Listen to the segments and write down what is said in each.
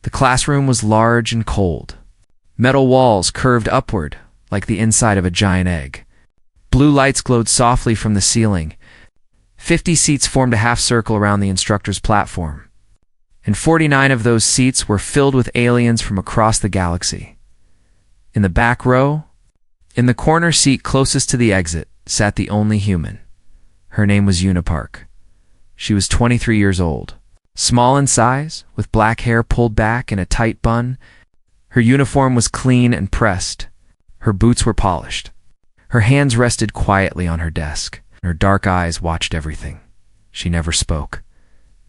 The classroom was large and cold. Metal walls curved upward like the inside of a giant egg. Blue lights glowed softly from the ceiling. 50 seats formed a half circle around the instructor's platform, and 49 of those seats were filled with aliens from across the galaxy. In the back row, in the corner seat closest to the exit, sat the only human. Her name was Una Park. She was 23 years old, small in size, with black hair pulled back in a tight bun. Her uniform was clean and pressed. Her boots were polished. Her hands rested quietly on her desk. Her dark eyes watched everything. She never spoke.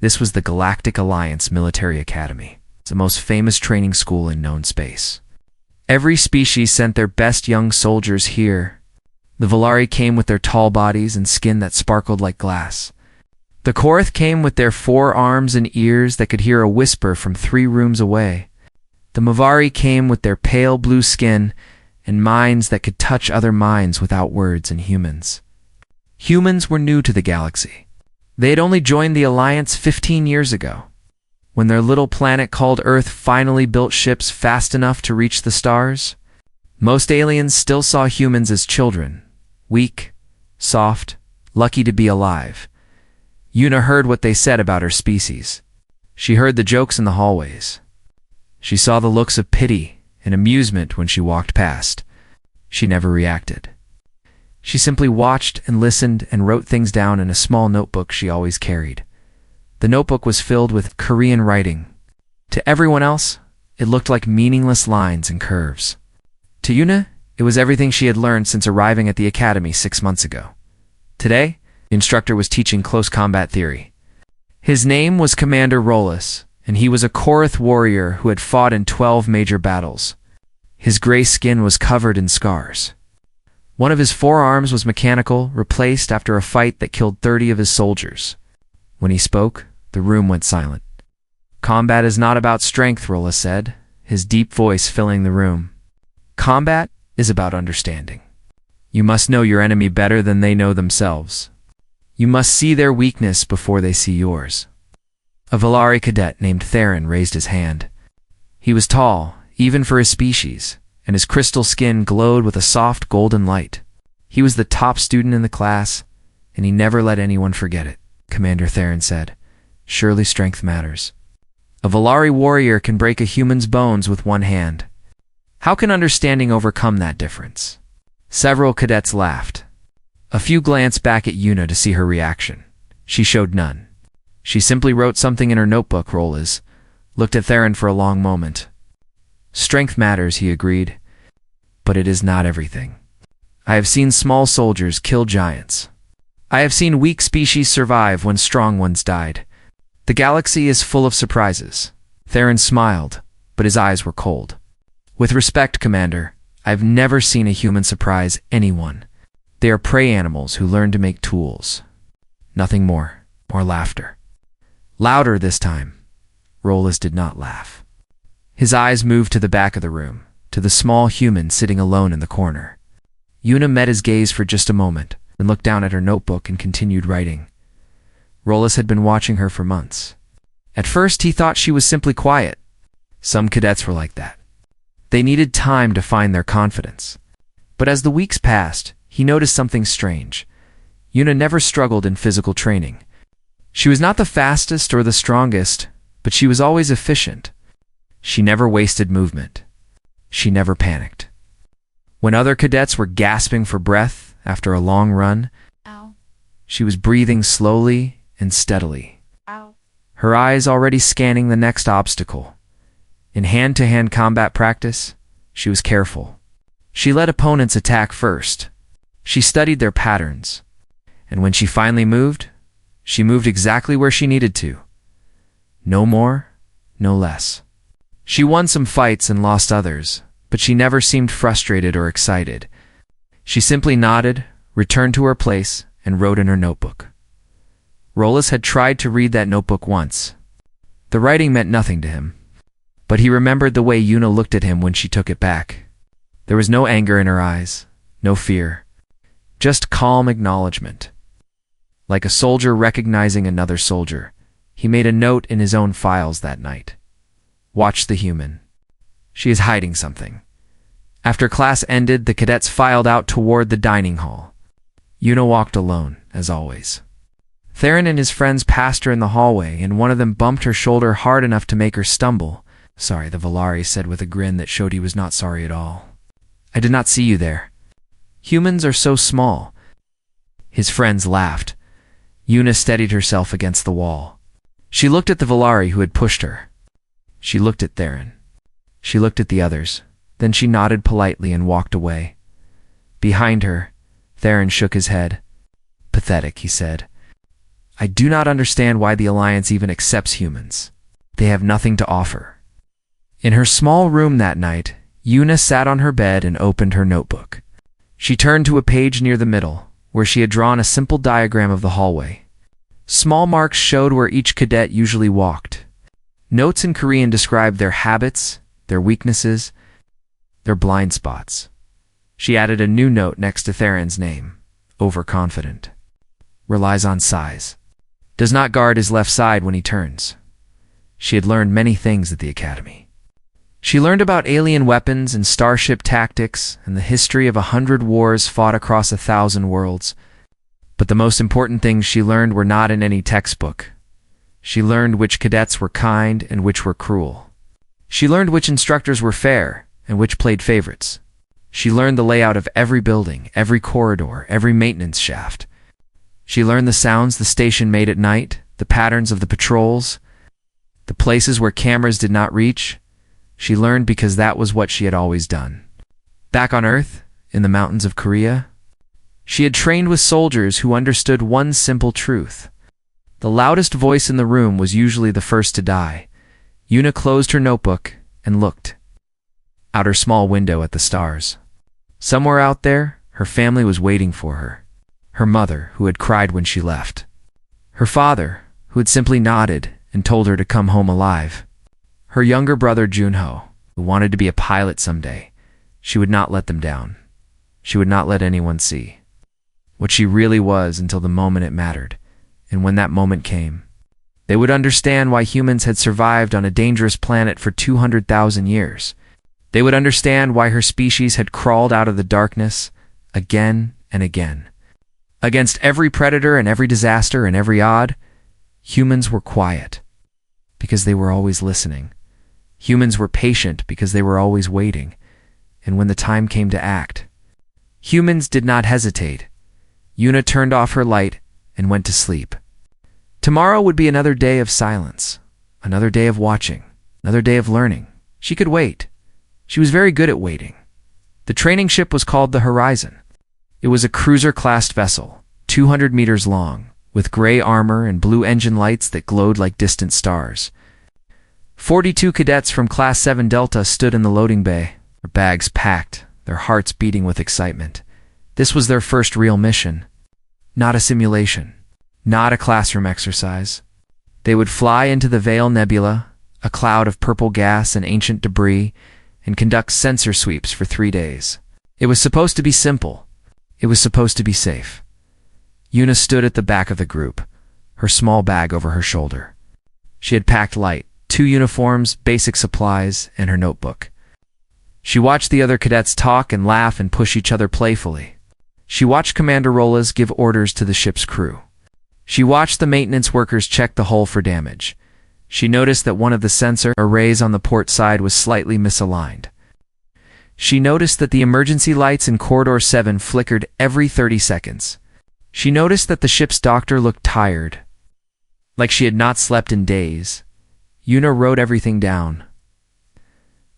This was the Galactic Alliance Military Academy. It's the most famous training school in known space. Every species sent their best young soldiers here. The Volari came with their tall bodies and skin that sparkled like glass. The Korath came with their 4 arms and ears that could hear a whisper from 3 rooms away. The Mavari came with their pale blue skin and minds that could touch other minds without words and humans. Humans were new to the galaxy. They had only joined the Alliance 15 years ago, when their little planet called Earth finally built ships fast enough to reach the stars. Most aliens still saw humans as children, weak, soft, lucky to be alive. Una heard what they said about her species. She heard the jokes in the hallways. She saw the looks of pity and amusement when she walked past. She never reacted. She simply watched and listened and wrote things down in a small notebook she always carried. The notebook was filled with Korean writing. To everyone else, it looked like meaningless lines and curves. To Una, it was everything she had learned since arriving at the academy 6 months ago. Today, the instructor was teaching close combat theory. His name was Commander Rolus, and he was a Korath warrior who had fought in 12 major battles. His gray skin was covered in scars. One of his 4 arms was mechanical, replaced after a fight that killed 30 of his soldiers. When he spoke, the room went silent. Combat is not about strength, Rolus said, his deep voice filling the room. Combat is about understanding. You must know your enemy better than they know themselves. You must see their weakness before they see yours. A Volari cadet named Theron raised his hand. He was tall, even for his species, and his crystal skin glowed with a soft golden light. He was the top student in the class, and he never let anyone forget it, Commander Theron said. Surely strength matters. A Volari warrior can break a human's bones with one hand. How can understanding overcome that difference? Several cadets laughed. A few glanced back at Una to see her reaction. She showed none. She simply wrote something in her notebook, Rolus, looked at Theron for a long moment. Strength matters, he agreed, but it is not everything. I have seen small soldiers kill giants. I have seen weak species survive when strong ones died. The galaxy is full of surprises. Theron smiled, but his eyes were cold. With respect, Commander, I've never seen a human surprise anyone. They are prey animals who learn to make tools. Nothing more. More laughter. Louder this time. Rolus did not laugh. His eyes moved to the back of the room, to the small human sitting alone in the corner. Una met his gaze for just a moment, then looked down at her notebook and continued writing. Rolus had been watching her for months. At first, he thought she was simply quiet. Some cadets were like that. They needed time to find their confidence. But as the weeks passed, he noticed something strange. Una never struggled in physical training. She was not the fastest or the strongest, but she was always efficient. She never wasted movement. She never panicked. When other cadets were gasping for breath after a long run, she was breathing slowly and steadily, her eyes already scanning the next obstacle. In hand-to-hand combat practice, she was careful. She let opponents attack first. She studied their patterns. And when she finally moved, she moved exactly where she needed to. No more, no less. She won some fights and lost others, but she never seemed frustrated or excited. She simply nodded, returned to her place, and wrote in her notebook. Rolus had tried to read that notebook once. The writing meant nothing to him, but he remembered the way Una looked at him when she took it back. There was no anger in her eyes, no fear, just calm acknowledgement. Like a soldier recognizing another soldier, he made a note in his own files that night. Watch the human. She is hiding something. After class ended, the cadets filed out toward the dining hall. Yuna walked alone, as always. Theron and his friends passed her in the hallway, and one of them bumped her shoulder hard enough to make her stumble. "Sorry," the Volari said with a grin that showed he was not sorry at all. "I did not see you there. Humans are so small." His friends laughed. Yuna steadied herself against the wall. She looked at the Volari who had pushed her. She looked at Theron. She looked at the others. Then she nodded politely and walked away. Behind her, Theron shook his head. "Pathetic," he said. "I do not understand why the Alliance even accepts humans. They have nothing to offer." In her small room that night, Yuna sat on her bed and opened her notebook. She turned to a page near the middle, where she had drawn a simple diagram of the hallway. Small marks showed where each cadet usually walked. Notes in Korean described their habits, their weaknesses, their blind spots. She added a new note next to Theron's name: overconfident. Relies on size. Does not guard his left side when he turns. She had learned many things at the academy. She learned about alien weapons and starship tactics and the history of 100 wars fought across 1,000 worlds. But the most important things she learned were not in any textbook. She learned which cadets were kind and which were cruel. She learned which instructors were fair and which played favorites. She learned the layout of every building, every corridor, every maintenance shaft. She learned the sounds the station made at night, the patterns of the patrols, the places where cameras did not reach. She learned because that was what she had always done. Back on Earth, in the mountains of Korea, she had trained with soldiers who understood one simple truth. The loudest voice in the room was usually the first to die. Yuna closed her notebook and looked out her small window at the stars. Somewhere out there, her family was waiting for her. Her mother, who had cried when she left. Her father, who had simply nodded and told her to come home alive. Her younger brother Junho, who wanted to be a pilot someday. She would not let them down. She would not let anyone see what she really was until the moment it mattered. And when that moment came, they would understand why humans had survived on a dangerous planet for 200,000 years. They would understand why her species had crawled out of the darkness again and again. Against every predator and every disaster and every odd, humans were quiet because they were always listening. Humans were patient because they were always waiting. And when the time came to act, humans did not hesitate. Yuna turned off her light and went to sleep. Tomorrow would be another day of silence, another day of watching, another day of learning. She could wait. She was very good at waiting. The training ship was called the Horizon. It was a cruiser-classed vessel, 200 meters long, with gray armor and blue engine lights that glowed like distant stars. 42 cadets from Class 7 Delta stood in the loading bay, their bags packed, their hearts beating with excitement. This was their first real mission. Not a simulation. Not a classroom exercise. They would fly into the Veil Nebula, a cloud of purple gas and ancient debris, and conduct sensor sweeps for 3 days. It was supposed to be simple. It was supposed to be safe. Yuna stood at the back of the group, her small bag over her shoulder. She had packed light, 2 uniforms, basic supplies, and her notebook. She watched the other cadets talk and laugh and push each other playfully. She watched Commander Rolas give orders to the ship's crew. She watched the maintenance workers check the hull for damage. She noticed that one of the sensor arrays on the port side was slightly misaligned. She noticed that the emergency lights in Corridor 7 flickered every 30 seconds. She noticed that the ship's doctor looked tired, like she had not slept in days. Yuna wrote everything down.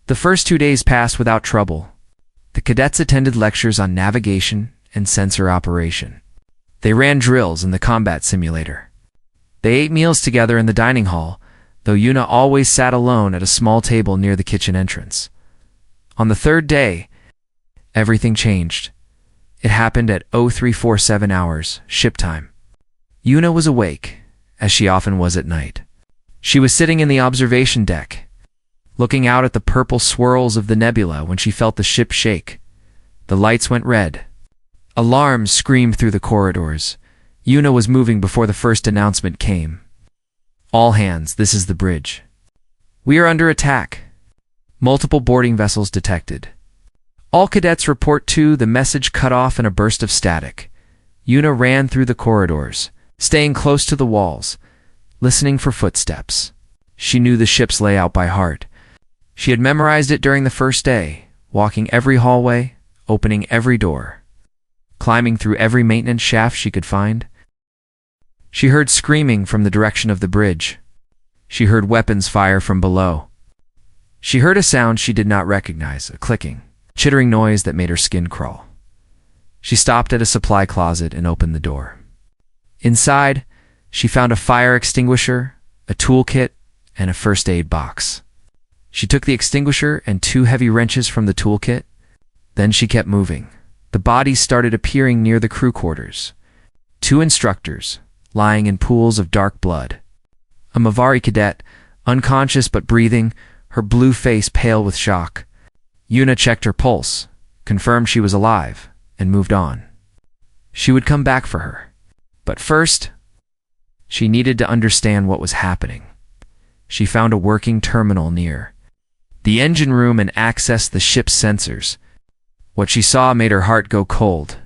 The first 2 days passed without trouble. The cadets attended lectures on navigation and sensor operation. They ran drills in the combat simulator. They ate meals together in the dining hall, though Yuna always sat alone at a small table near the kitchen entrance. On the 3rd day, everything changed. It happened at 0347 hours, ship time. Yuna was awake, as she often was at night. She was sitting in the observation deck, looking out at the purple swirls of the nebula when she felt the ship shake. The lights went red. Alarms screamed through the corridors. Yuna was moving before the first announcement came. "All hands, this is the bridge." We are under attack. Multiple boarding vessels detected. All cadets report to the message cut off in a burst of static. Yuna ran through the corridors, staying close to the walls, listening for footsteps. She knew the ship's layout by heart. She had memorized it during the first day, walking every hallway, opening every door, climbing through every maintenance shaft she could find. She heard screaming from the direction of the bridge. She heard weapons fire from below. She heard a sound she did not recognize, a clicking, chittering noise that made her skin crawl. She stopped at a supply closet and opened the door. Inside, she found a fire extinguisher, a toolkit, and a first aid box. She took the extinguisher and 2 heavy wrenches from the toolkit. Then she kept moving. The bodies started appearing near the crew quarters. 2 instructors, lying in pools of dark blood. A Mavari cadet, unconscious but breathing, her blue face pale with shock. Yuna checked her pulse, confirmed she was alive, and moved on. She would come back for her. But first, she needed to understand what was happening. She found a working terminal near the engine room and accessed the ship's sensors. What she saw made her heart go cold.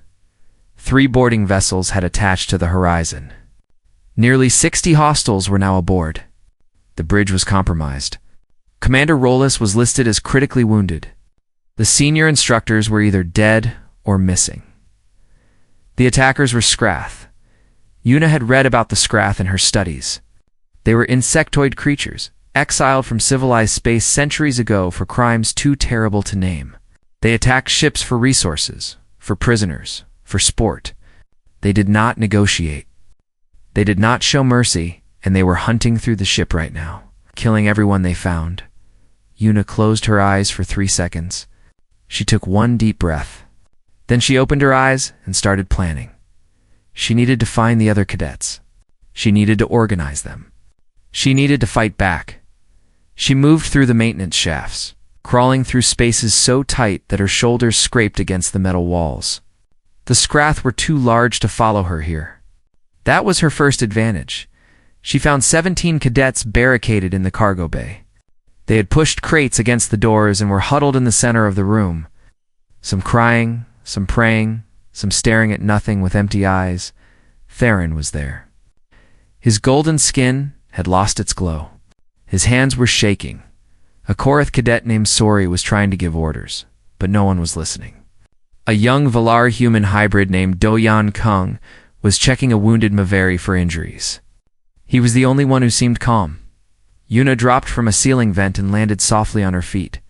3 boarding vessels had attached to the horizon. Nearly 60 hostiles were now aboard. The bridge was compromised. Commander Rollis was listed as critically wounded. The senior instructors were either dead or missing. The attackers were Scrath. Yuna had read about the Scrath in her studies. They were insectoid creatures, exiled from civilized space centuries ago for crimes too terrible to name. They attacked ships for resources, for prisoners, for sport. They did not negotiate. They did not show mercy, and they were hunting through the ship right now, killing everyone they found. Yuna closed her eyes for 3 seconds. She took 1 deep breath. Then she opened her eyes and started planning. She needed to find the other cadets. She needed to organize them. She needed to fight back. She moved through the maintenance shafts, crawling through spaces so tight that her shoulders scraped against the metal walls. The Scrath were too large to follow her here. That was her first advantage. She found 17 cadets barricaded in the cargo bay. They had pushed crates against the doors and were huddled in the center of the room. Some crying, some praying, some staring at nothing with empty eyes. Theron was there. His golden skin had lost its glow. His hands were shaking. A Korath cadet named Sori was trying to give orders, but no one was listening. A young Valar human hybrid named Do-Yan Kung was checking a wounded Mavari for injuries. He was the only one who seemed calm. Yuna dropped from a ceiling vent and landed softly on her feet.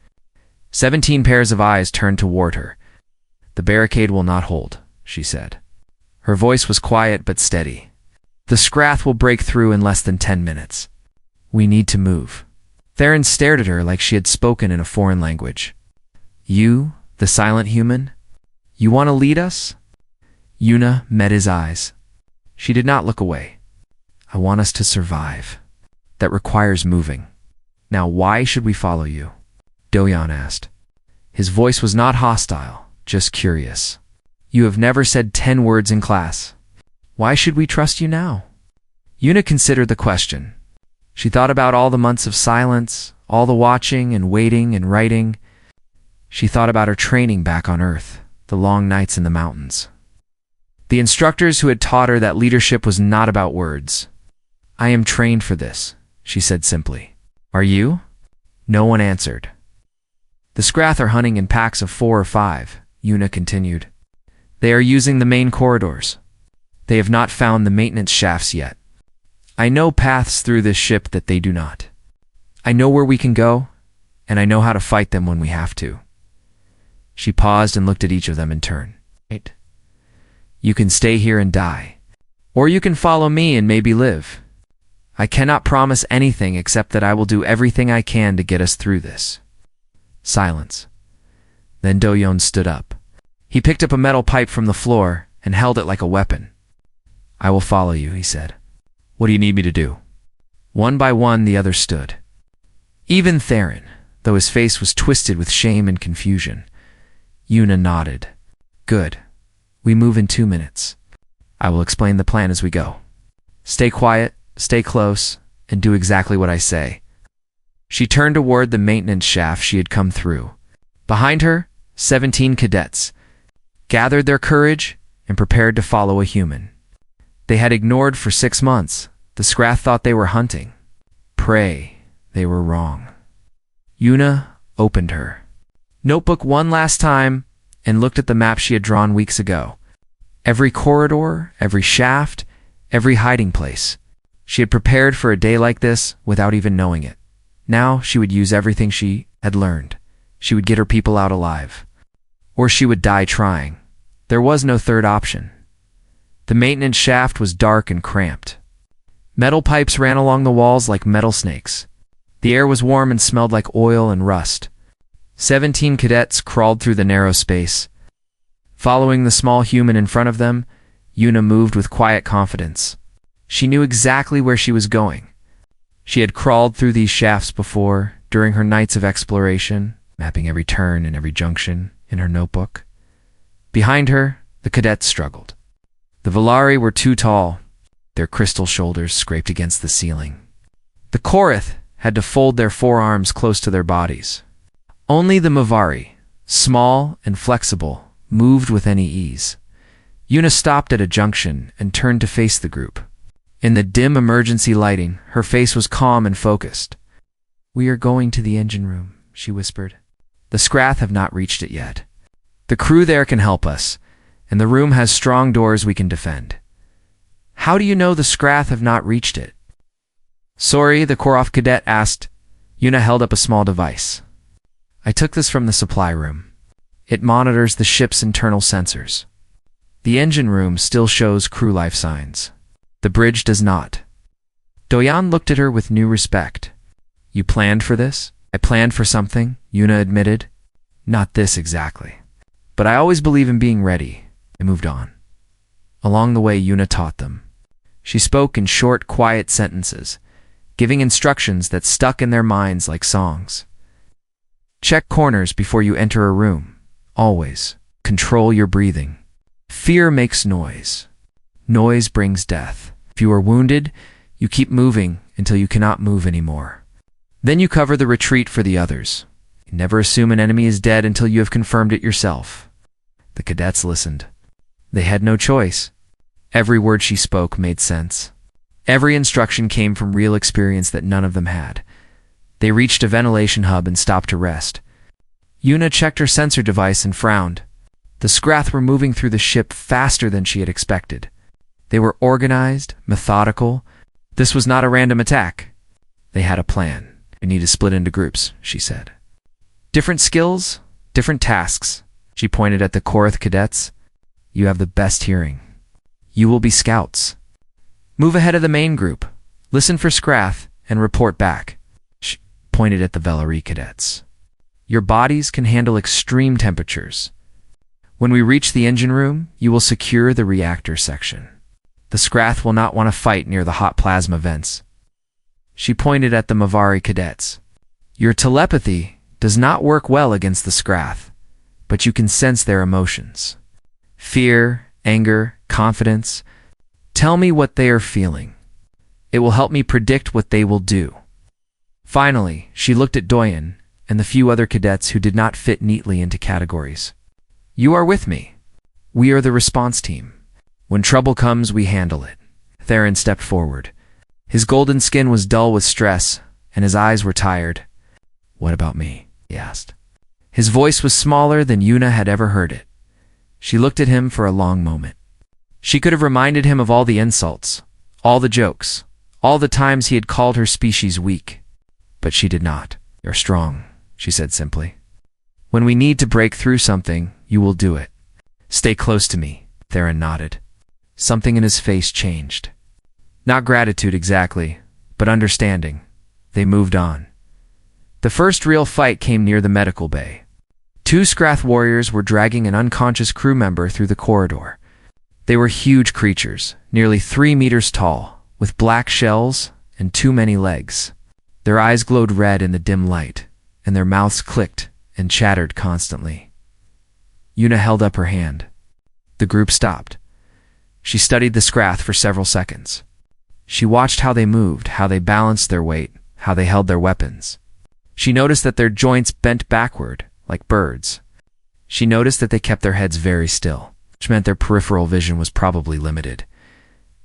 17 pairs of eyes turned toward her. "The barricade will not hold," she said. Her voice was quiet but steady. "The Scrath will break through in less than 10 minutes. We need to move." Theron stared at her like she had spoken in a foreign language. "You, the silent human? You want to lead us?" Yuna met his eyes. She did not look away. "I want us to survive. That requires moving. Now why should we follow you?" Do-Yan asked. His voice was not hostile, just curious. "You have never said 10 words in class. Why should we trust you now?" Yuna considered the question. She thought about all the months of silence, all the watching and waiting and writing. She thought about her training back on Earth, the long nights in the mountains. The instructors who had taught her that leadership was not about words. "I am trained for this," she said simply. "Are you?" No one answered. "The Scrath are hunting in packs of 4 or 5, Yuna continued. "They are using the main corridors. They have not found the maintenance shafts yet. I know paths through this ship that they do not. I know where we can go, and I know how to fight them when we have to." She paused and looked at each of them in turn. "You can stay here and die, or you can follow me and maybe live. I cannot promise anything except that I will do everything I can to get us through this." Silence. Then Do-Yan stood up. He picked up a metal pipe from the floor and held it like a weapon. "I will follow you," he said. "What do you need me to do?" One by one, the others stood. Even Theron, though his face was twisted with shame and confusion. Yuna nodded. "Good. We move in 2 minutes. I will explain the plan as we go. Stay quiet, stay close, and do exactly what I say." She turned toward the maintenance shaft she had come through. Behind her, 17 cadets gathered their courage and prepared to follow a human. They had ignored for 6 months. The Scrath thought they were hunting. Prey. They were wrong. Yuna opened her notebook one last time and looked at the map she had drawn weeks ago. Every corridor, every shaft, every hiding place. She had prepared for a day like this without even knowing it. Now she would use everything she had learned. She would get her people out alive. Or she would die trying. There was no third option. The maintenance shaft was dark and cramped. Metal pipes ran along the walls like metal snakes. The air was warm and smelled like oil and rust. 17 cadets crawled through the narrow space. Following the small human in front of them, Yuna moved with quiet confidence. She knew exactly where she was going. She had crawled through these shafts before, during her nights of exploration, mapping every turn and every junction in her notebook. Behind her, the cadets struggled. The Valari were too tall. Their crystal shoulders scraped against the ceiling. The Korath had to fold their forearms close to their bodies. Only the Mavari, small and flexible, moved with any ease. Yuna stopped at a junction and turned to face the group. In the dim emergency lighting, her face was calm and focused. "We are going to the engine room," she whispered. "The Scrath have not reached it yet. The crew there can help us, and the room has strong doors we can defend." "How do you know the Scrath have not reached it?" "Sorry," the Koroth cadet asked. Yuna held up a small device. "I took this from the supply room. It monitors the ship's internal sensors. The engine room still shows crew life signs. The bridge does not." Doyan looked at her with new respect. "You planned for this?" "I planned for something," Yuna admitted. "Not this exactly. But I always believe in being ready." I moved on. Along the way, Yuna taught them. She spoke in short, quiet sentences, giving instructions that stuck in their minds like songs. "Check corners before you enter a room. Always. Control your breathing. Fear makes noise. Noise brings death. If you are wounded, you keep moving until you cannot move anymore. Then you cover the retreat for the others. Never assume an enemy is dead until you have confirmed it yourself." The cadets listened. They had no choice. Every word she spoke made sense. Every instruction came from real experience that none of them had. They reached a ventilation hub and stopped to rest. Yuna checked her sensor device and frowned. The Scrath were moving through the ship faster than she had expected. They were organized, methodical. This was not a random attack. They had a plan. "We need to split into groups," she said. "Different skills, different tasks." She pointed at the Korath cadets. "You have the best hearing. You will be scouts. Move ahead of the main group. Listen for Scrath and report back." She pointed at the Valari cadets. "Your bodies can handle extreme temperatures. When we reach the engine room, you will secure the reactor section. The Scrath will not want to fight near the hot plasma vents." She pointed at the Mavari cadets. "Your telepathy does not work well against the Scrath, but you can sense their emotions. Fear, anger, confidence. Tell me what they are feeling. It will help me predict what they will do." Finally, she looked at Doyen and the few other cadets who did not fit neatly into categories. "You are with me. We are the response team. When trouble comes, we handle it." Theron stepped forward. His golden skin was dull with stress, and his eyes were tired. "What about me?" he asked. His voice was smaller than Yuna had ever heard it. She looked at him for a long moment. She could have reminded him of all the insults, all the jokes, all the times he had called her species weak. But she did not. "You're strong," she said simply. "When we need to break through something, you will do it. Stay close to me." Theron nodded. Something in his face changed. Not gratitude exactly, but understanding. They moved on. The first real fight came near the medical bay. 2 Scrath warriors were dragging an unconscious crew member through the corridor. They were huge creatures, nearly 3 meters tall, with black shells and too many legs. Their eyes glowed red in the dim light, and their mouths clicked and chattered constantly. Yuna held up her hand. The group stopped. She studied the Scrath for several seconds. She watched how they moved, how they balanced their weight, how they held their weapons. She noticed that their joints bent backward, like birds. She noticed that they kept their heads very still, which meant their peripheral vision was probably limited.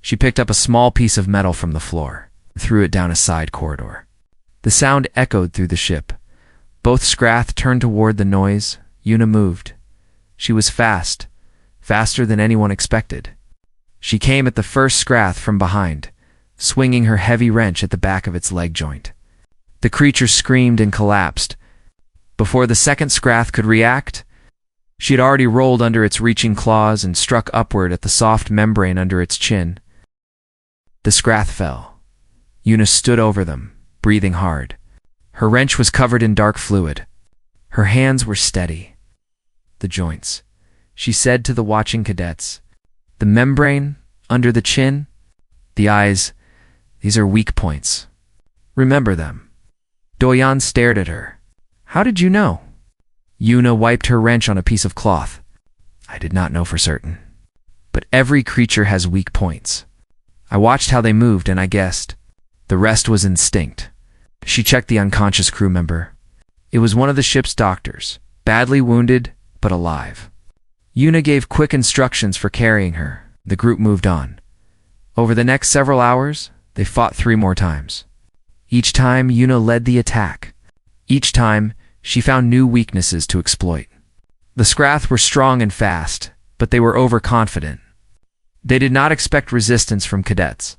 She picked up a small piece of metal from the floor and threw it down a side corridor. The sound echoed through the ship. Both Scrath turned toward the noise. Una moved. She was fast, faster than anyone expected. She came at the first Scrath from behind, swinging her heavy wrench at the back of its leg joint. The creature screamed and collapsed. Before the second Scrath could react, she had already rolled under its reaching claws and struck upward at the soft membrane under its chin. The Scrath fell. Una stood over them, breathing hard. Her wrench was covered in dark fluid. Her hands were steady. The joints, she said to the watching cadets. The membrane, under the chin, the eyes, these are weak points. Remember them. Doyan stared at her. How did you know? Una wiped her wrench on a piece of cloth. I did not know for certain. But every creature has weak points. I watched how they moved and I guessed. The rest was instinct. She checked the unconscious crew member. It was one of the ship's doctors, badly wounded, but alive. Una gave quick instructions for carrying her. The group moved on. Over the next several hours, they fought 3 more times. Each time, Una led the attack. Each time, she found new weaknesses to exploit. The Scrath were strong and fast, but they were overconfident. They did not expect resistance from cadets.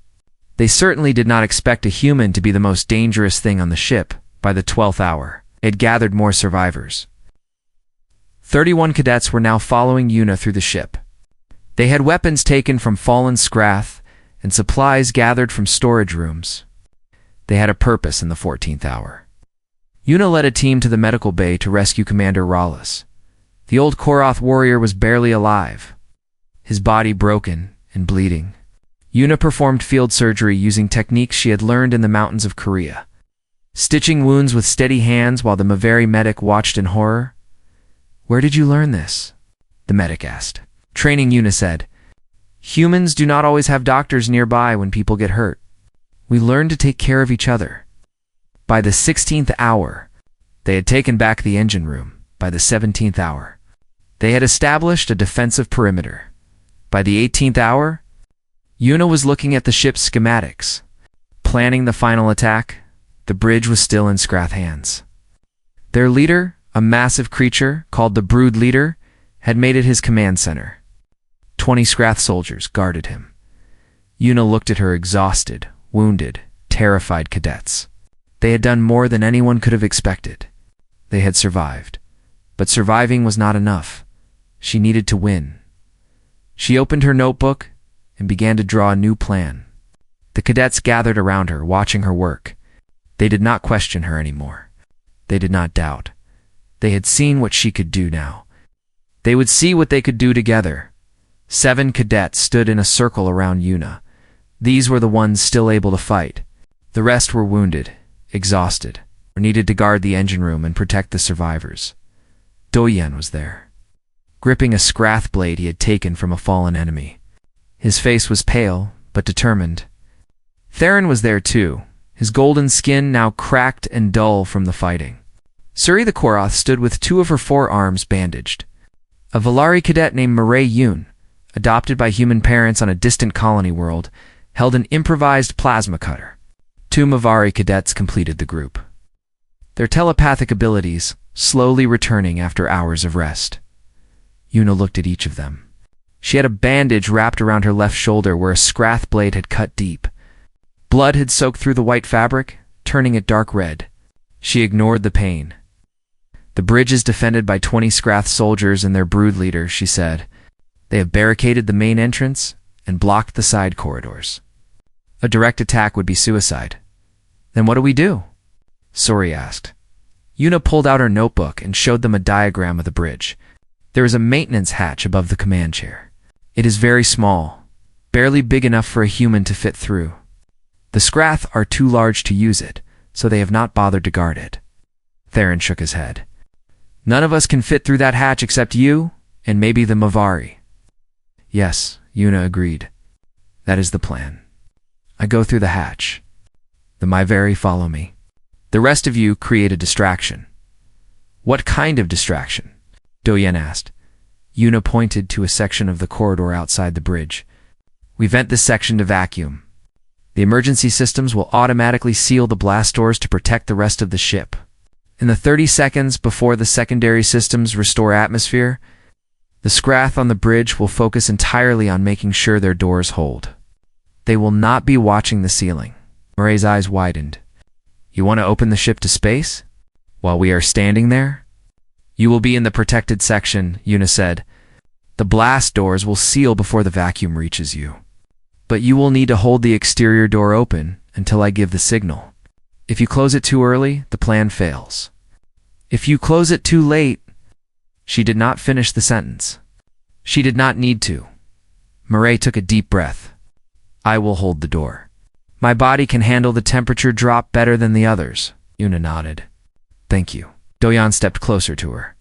They certainly did not expect a human to be the most dangerous thing on the ship. By the 12th hour, it gathered more survivors. 31 cadets were now following Una through the ship. They had weapons taken from fallen Scrath and supplies gathered from storage rooms. They had a purpose in the 14th hour. Una led a team to the medical bay to rescue Commander Rawless. The old Koroth warrior was barely alive, his body broken and bleeding. Una performed field surgery using techniques she had learned in the mountains of Korea, stitching wounds with steady hands while the Mavari medic watched in horror. Where did you learn this? The medic asked. Training, Una said. Humans do not always have doctors nearby when people get hurt. We learn to take care of each other. By the 16th hour, they had taken back the engine room. By the 17th hour, they had established a defensive perimeter. By the 18th hour, Una was looking at the ship's schematics, planning the final attack. The bridge was still in Scrath hands. Their leader, a massive creature called the Brood Leader, had made it his command center. 20 Scrath soldiers guarded him. Una looked at her exhausted, wounded, terrified cadets. They had done more than anyone could have expected. They had survived. But surviving was not enough. She needed to win. She opened her notebook and began to draw a new plan. The cadets gathered around her, watching her work. They did not question her anymore. They did not doubt. They had seen what she could do now. They would see what they could do together. 7 cadets stood in a circle around Una. These were the ones still able to fight. The rest were wounded, exhausted, or needed to guard the engine room and protect the survivors. Doyen was there, gripping a Scrath blade he had taken from a fallen enemy. His face was pale, but determined. Theron was there too, his golden skin now cracked and dull from the fighting. Suri the Koroth stood with 2 of her 4 arms bandaged. A Valari cadet named Mireille Yoon, adopted by human parents on a distant colony world, held an improvised plasma cutter. 2 Mavari cadets completed the group, their telepathic abilities slowly returning after hours of rest. Una looked at each of them. She had a bandage wrapped around her left shoulder where a Scrath blade had cut deep. Blood had soaked through the white fabric, turning it dark red. She ignored the pain. The bridge is defended by 20 Scrath soldiers and their brood leader, she said. They have barricaded the main entrance and blocked the side corridors. A direct attack would be suicide. Then what do we do? Suri asked. Una pulled out her notebook and showed them a diagram of the bridge. There is a maintenance hatch above the command chair. It is very small, barely big enough for a human to fit through. The Scrath are too large to use it, so they have not bothered to guard it. Theron shook his head. None of us can fit through that hatch except you and maybe the Mavari. Yes, Una agreed. That is the plan. I go through the hatch. The Mavari follow me. The rest of you create a distraction." "What kind of distraction?" Doyen asked. Yuna pointed to a section of the corridor outside the bridge. "We vent this section to vacuum. The emergency systems will automatically seal the blast doors to protect the rest of the ship. In the 30 seconds before the secondary systems restore atmosphere, the Scrath on the bridge will focus entirely on making sure their doors hold. They will not be watching the ceiling." Murray's eyes widened. "You want to open the ship to space? While we are standing there?" "You will be in the protected section," Yuna said. "The blast doors will seal before the vacuum reaches you. But you will need to hold the exterior door open until I give the signal. If you close it too early, the plan fails. If you close it too late—" She did not finish the sentence. She did not need to. Murray took a deep breath. "I will hold the door. My body can handle the temperature drop better than the others." Yuna nodded. "Thank you." Doyen stepped closer to her.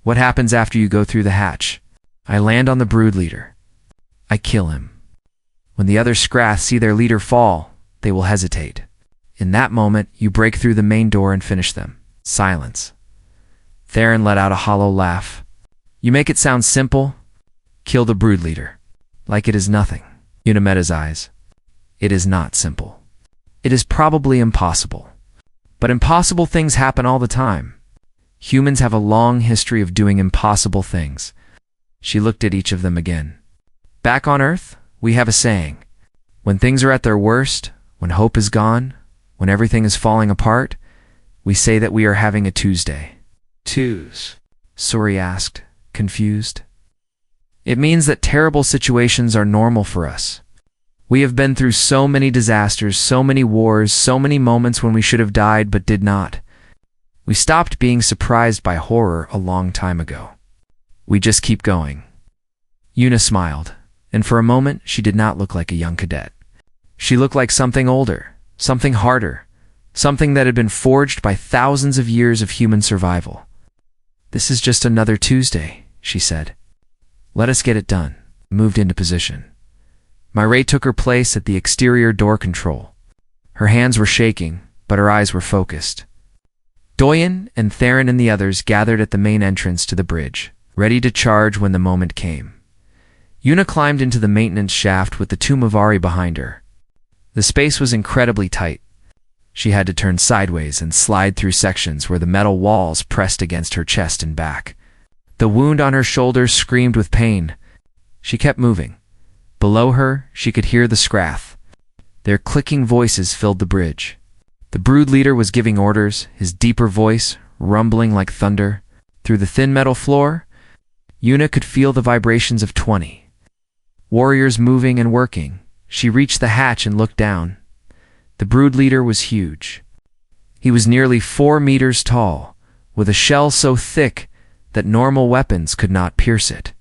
"What happens after you go through the hatch?" "I land on the brood leader. I kill him. When the other Scraths see their leader fall, they will hesitate. In that moment, you break through the main door and finish them." Silence. Theron let out a hollow laugh. "You make it sound simple. Kill the brood leader. Like it is nothing." Yuna met his eyes. "It is not simple. It is probably impossible. But impossible things happen all the time. Humans have a long history of doing impossible things." She looked at each of them again. "Back on Earth, we have a saying. When things are at their worst, when hope is gone, when everything is falling apart, we say that we are having a Tuesday." "Twos?" Suri asked, confused. "It means that terrible situations are normal for us. We have been through so many disasters, so many wars, so many moments when we should have died but did not. We stopped being surprised by horror a long time ago. We just keep going." Yuna smiled, and for a moment she did not look like a young cadet. She looked like something older, something harder, something that had been forged by thousands of years of human survival. "This is just another Tuesday," she said. "Let us get it done." Moved into position. Murray took her place at the exterior door control. Her hands were shaking, but her eyes were focused. Doyen and Theron and the others gathered at the main entrance to the bridge, ready to charge when the moment came. Yuna climbed into the maintenance shaft with the two Mavari behind her. The space was incredibly tight. She had to turn sideways and slide through sections where the metal walls pressed against her chest and back. The wound on her shoulder screamed with pain. She kept moving. Below her, she could hear the Scrath. Their clicking voices filled the bridge. The brood leader was giving orders, his deeper voice rumbling like thunder. Through the thin metal floor, Yuna could feel the vibrations of 20. Warriors moving and working. She reached the hatch and looked down. The brood leader was huge. He was nearly 4 meters tall, with a shell so thick that normal weapons could not pierce it.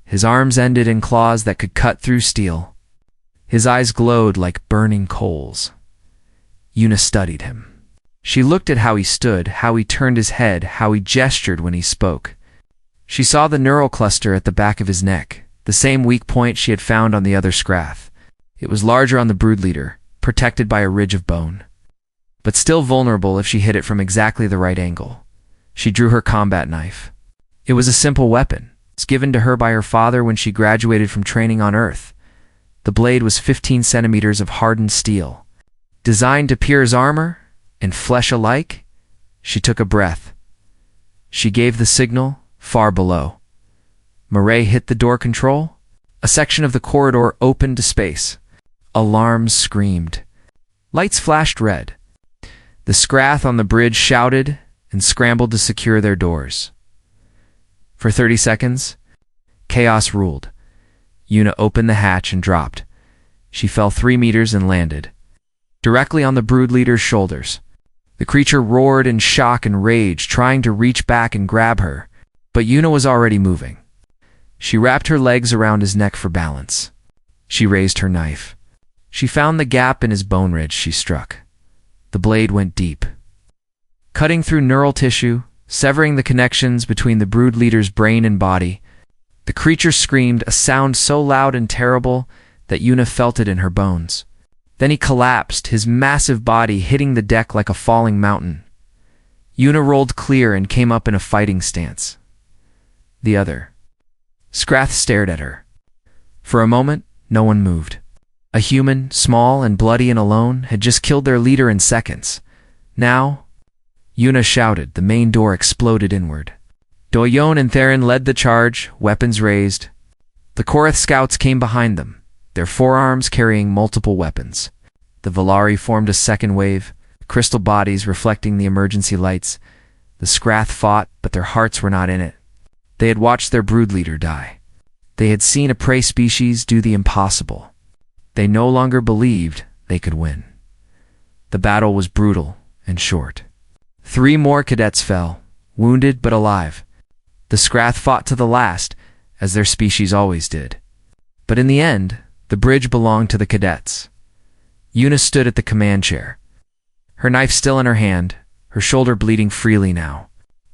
His arms ended in claws that could cut through steel. His eyes glowed like burning coals. Yuna studied him. She looked at how he stood, how he turned his head, how he gestured when he spoke. She saw the neural cluster at the back of his neck, the same weak point she had found on the other Scrath. It was larger on the brood leader, protected by a ridge of bone, but still vulnerable if she hit it from exactly the right angle. She drew her combat knife. It was a simple weapon. It's given to her by her father when she graduated from training on Earth. The blade was 15 centimeters of hardened steel. Designed to pierce armor and flesh alike. She took a breath. She gave the signal far below. Murray hit the door control. A section of the corridor opened to space. Alarms screamed. Lights flashed red. The Scrath on the bridge shouted and scrambled to secure their doors. For 30 seconds, chaos ruled. Yuna opened the hatch and dropped. She fell 3 meters and landed directly on the brood leader's shoulders. The creature roared in shock and rage, trying to reach back and grab her, but Yuna was already moving. She wrapped her legs around his neck for balance. She raised her knife. She found the gap in his bone ridge. She struck. The blade went deep, cutting through neural tissue, severing the connections between the brood leader's brain and body. The creature screamed, a sound so loud and terrible that Yuna felt it in her bones. Then he collapsed, his massive body hitting the deck like a falling mountain, Una rolled clear and came up in a fighting stance. The other. Scrath stared at her. For a moment, no one moved. A human, small and bloody and alone, had just killed their leader in seconds. Now, Una shouted. The main door exploded inward. Doyon and Theron led the charge, weapons raised. The Korath scouts came behind them, their forearms carrying multiple weapons. The Volari formed a second wave, crystal bodies reflecting the emergency lights. The Scrath fought, but their hearts were not in it. They had watched their brood leader die. They had seen a prey species do the impossible. They no longer believed they could win. The battle was brutal and short. 3 more cadets fell, wounded but alive. The Scrath fought to the last, as their species always did. But in the end, the bridge belonged to the cadets. Una stood at the command chair, her knife still in her hand, her shoulder bleeding freely now.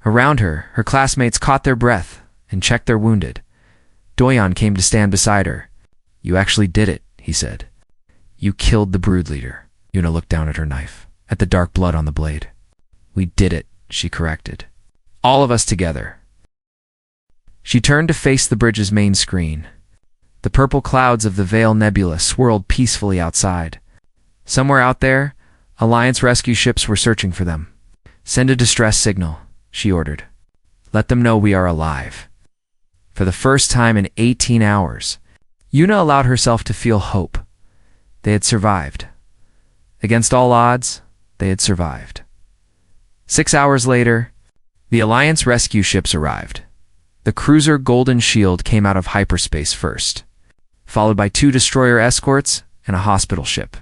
Around her, her classmates caught their breath and checked their wounded. Doyon came to stand beside her. "You actually did it," he said. "You killed the brood leader." Una looked down at her knife, at the dark blood on the blade. "We did it," she corrected. "All of us together." She turned to face the bridge's main screen. The purple clouds of the Veil Nebula swirled peacefully outside. Somewhere out there, Alliance rescue ships were searching for them. "Send a distress signal," she ordered. "Let them know we are alive." For the first time in 18 hours, Una allowed herself to feel hope. They had survived. Against all odds, they had survived. 6 hours later, the Alliance rescue ships arrived. The cruiser Golden Shield came out of hyperspace first, followed by 2 destroyer escorts and a hospital ship.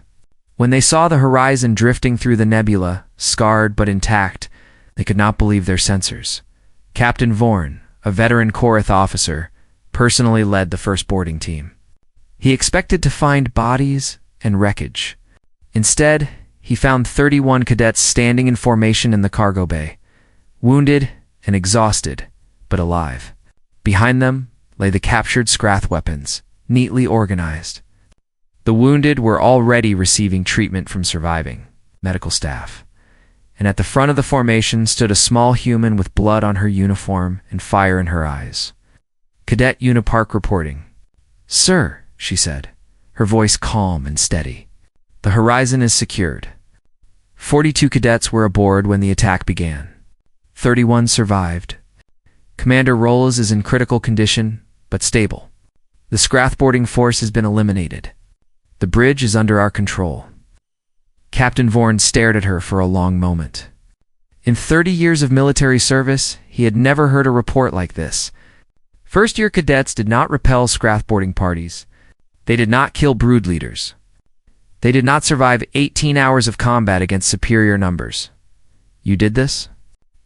When they saw the horizon drifting through the nebula, scarred but intact, they could not believe their sensors. Captain Vorn, a veteran Korath officer, personally led the first boarding team. He expected to find bodies and wreckage. Instead, he found 31 cadets standing in formation in the cargo bay, wounded and exhausted, but alive. Behind them lay the captured Scrath weapons, neatly organized. The wounded were already receiving treatment from surviving medical staff. And at the front of the formation stood a small human with blood on her uniform and fire in her eyes. Cadet Una Park reporting. "Sir," she said, her voice calm and steady. "The horizon is secured. 42 cadets were aboard when the attack began. 31 survived. Commander Rolls is in critical condition, but stable. The Scrath boarding force has been eliminated. The bridge is under our control." Captain Vorn stared at her for a long moment. In 30 years of military service, he had never heard a report like this. First-year cadets did not repel Scrath boarding parties. They did not kill brood leaders. They did not survive 18 hours of combat against superior numbers. "You did this?"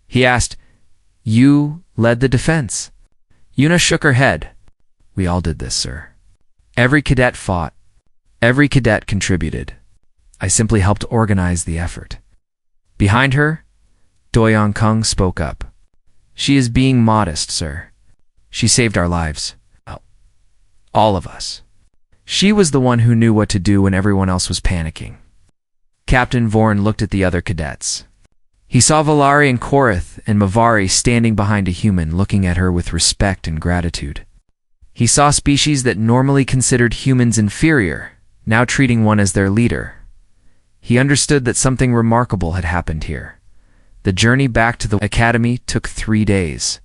he asked. "You led the defense." Una shook her head. "We all did this, sir. Every cadet fought. Every cadet contributed. I simply helped organize the effort." Behind her, Doyon Kung spoke up. "She is being modest, sir. She saved our lives. All of us. She was the one who knew what to do when everyone else was panicking." Captain Vorn looked at the other cadets. He saw Volari and Korath and Mavari standing behind a human, looking at her with respect and gratitude. He saw species that normally considered humans inferior, now treating one as their leader. He understood that something remarkable had happened here. The journey back to the academy took 3 days.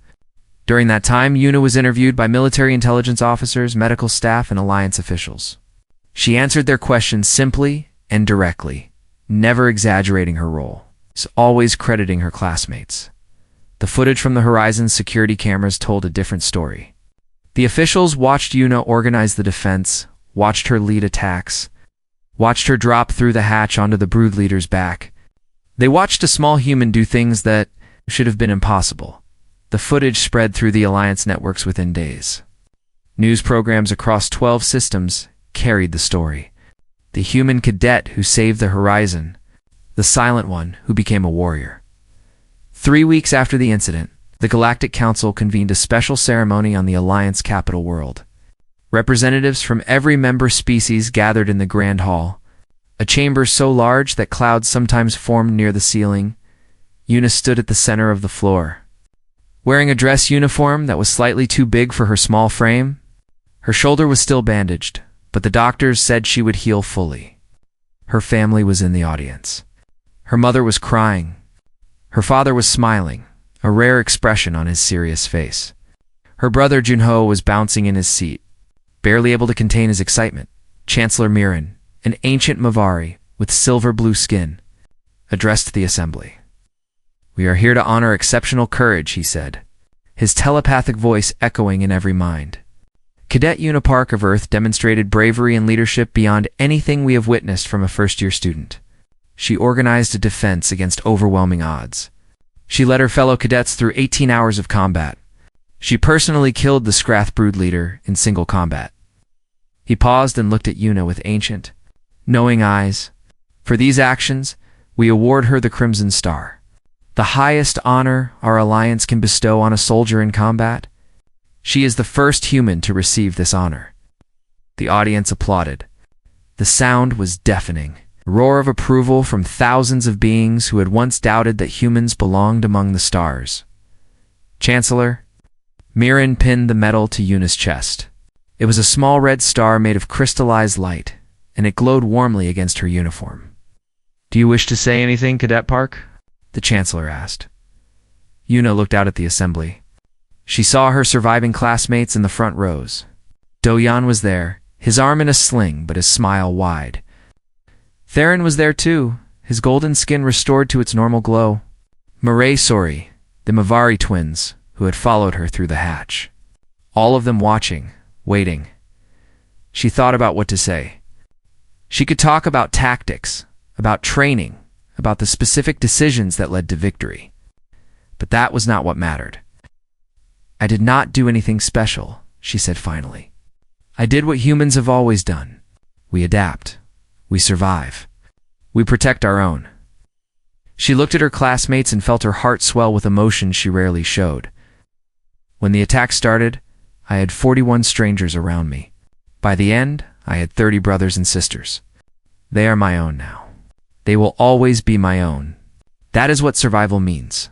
During that time, Una was interviewed by military intelligence officers, medical staff, and Alliance officials. She answered their questions simply and directly, never exaggerating her role, always crediting her classmates. The footage from the Horizon security cameras told a different story. The officials watched Una organize the defense, watched her lead attacks, watched her drop through the hatch onto the brood leader's back. They watched a small human do things that should have been impossible. The footage spread through the Alliance networks within days. News programs across 12 systems carried the story. The human cadet who saved the Horizon, the silent one who became a warrior. 3 weeks after the incident, the Galactic Council convened a special ceremony on the Alliance capital world. Representatives from every member species gathered in the Grand Hall, a chamber so large that clouds sometimes formed near the ceiling. Una stood at the center of the floor. Wearing a dress uniform that was slightly too big for her small frame, her shoulder was still bandaged, but the doctors said she would heal fully. Her family was in the audience. Her mother was crying. Her father was smiling, a rare expression on his serious face. Her brother Junho was bouncing in his seat, barely able to contain his excitement. Chancellor Miran, an ancient Mavari with silver-blue skin, addressed the assembly. "We are here to honor exceptional courage," he said, his telepathic voice echoing in every mind. Cadet Unipark of Earth demonstrated bravery and leadership beyond anything we have witnessed from a first-year student. She organized a defense against overwhelming odds. She led her fellow cadets through 18 hours of combat. She personally killed the Scrath brood leader in single combat. He paused and looked at Una with ancient, knowing eyes. "For these actions, we award her the Crimson Star, the highest honor our alliance can bestow on a soldier in combat. She is the first human to receive this honor." The audience applauded. The sound was deafening, a roar of approval from thousands of beings who had once doubted that humans belonged among the stars. "Chancellor," Miran pinned the medal to Una's chest. It was a small red star made of crystallized light, and it glowed warmly against her uniform. "Do you wish to say anything, Cadet Park?" the Chancellor asked. Una looked out at the assembly. She saw her surviving classmates in the front rows. Do-Yan was there, his arm in a sling but his smile wide. Theron was there too, his golden skin restored to its normal glow. Sori, the Mavari twins, who had followed her through the hatch. All of them watching, waiting. She thought about what to say. She could talk about tactics, about training, about the specific decisions that led to victory. But that was not what mattered. "I did not do anything special," she said finally. "I did what humans have always done. We adapt. We survive. We protect our own." She looked at her classmates and felt her heart swell with emotion she rarely showed. "When the attack started, I had 41 strangers around me. By the end, I had 30 brothers and sisters. They are my own now. They will always be my own. That is what survival means.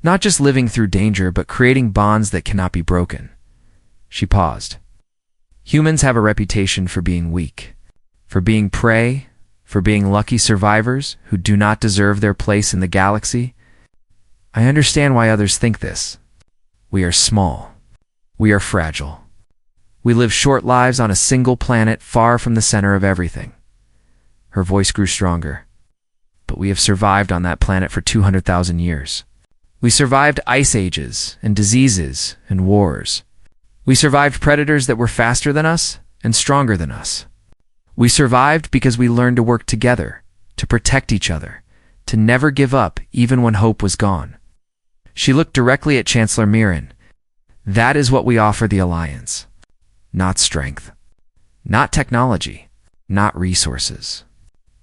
Not just living through danger, but creating bonds that cannot be broken." She paused. "Humans have a reputation for being weak, for being prey, for being lucky survivors who do not deserve their place in the galaxy. I understand why others think this. We are small. We are fragile. We live short lives on a single planet far from the center of everything." Her voice grew stronger. "But we have survived on that planet for 200,000 years. We survived ice ages and diseases and wars. We survived predators that were faster than us and stronger than us. We survived because we learned to work together, to protect each other, to never give up even when hope was gone." She looked directly at Chancellor Miran. "That is what we offer the Alliance. Not strength. Not technology. Not resources.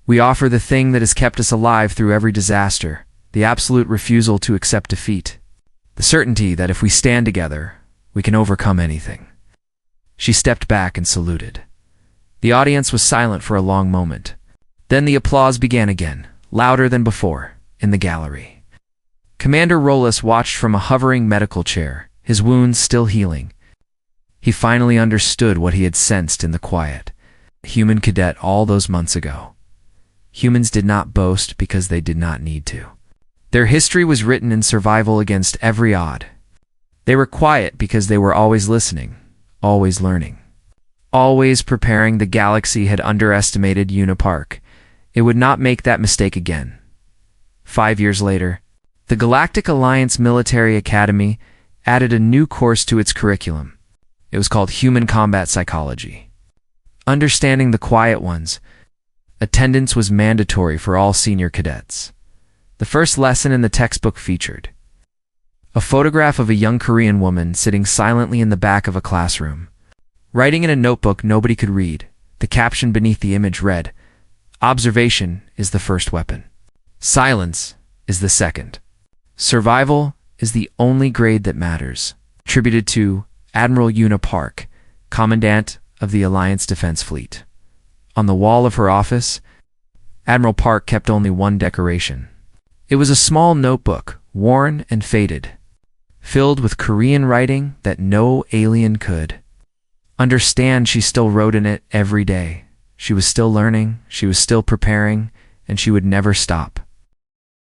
We offer the thing that has kept us alive through every disaster, the absolute refusal to accept defeat. The certainty that if we stand together, we can overcome anything." She stepped back and saluted. The audience was silent for a long moment. Then the applause began again, louder than before, in the gallery. Commander Rolus watched from a hovering medical chair, his wounds still healing. He finally understood what he had sensed in the quiet. A human cadet all those months ago. Humans did not boast because they did not need to. Their history was written in survival against every odd. They were quiet because they were always listening, always learning, always preparing. The galaxy had underestimated Unipark. It would not make that mistake again. 5 years later, the Galactic Alliance Military Academy added a new course to its curriculum. It was called Human Combat Psychology. Understanding the Quiet Ones, attendance was mandatory for all senior cadets. The first lesson in the textbook featured a photograph of a young Korean woman sitting silently in the back of a classroom, writing in a notebook nobody could read. The caption beneath the image read, "Observation is the first weapon. Silence is the second. Survival is the only grade that matters." Attributed to Admiral Una Park, Commandant of the Alliance Defense Fleet. On the wall of her office, Admiral Park kept only one decoration. It was a small notebook, worn and faded, filled with Korean writing that no alien could understand. She still wrote in it every day. She was still learning, she was still preparing, and she would never stop.